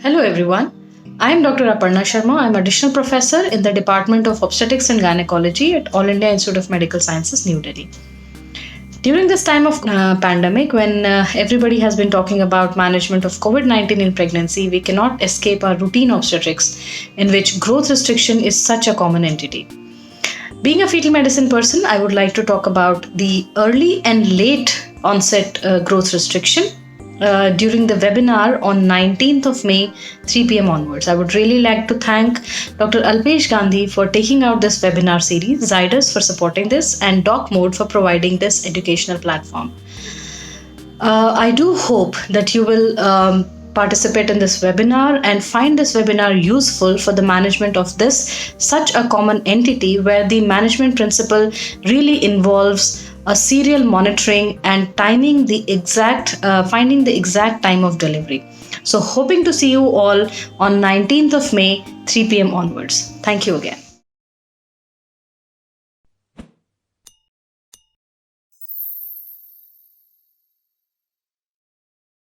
Hello everyone. I am Dr. Aparna Sharma. I am additional professor in the Department of Obstetrics and Gynaecology at All India Institute of Medical Sciences, New Delhi. During this time of pandemic, when everybody has been talking about management of COVID-19 in pregnancy, we cannot escape our routine obstetrics, in which growth restriction is such a common entity. Being a fetal medicine person, I would like to talk about the early and late onset growth restriction during the webinar on 19th of May, 3 p.m. onwards. I would really like to thank Dr. Alpesh Gandhi for taking out this webinar series, Zydus for supporting this, and DocMode for providing this educational platform. I do hope that you will participate in this webinar and find this webinar useful for the management of this such a common entity where the management principle really involves a serial monitoring and finding the exact time of delivery. So hoping to see you all on 19th of May, 3 p.m. onwards. Thank you again.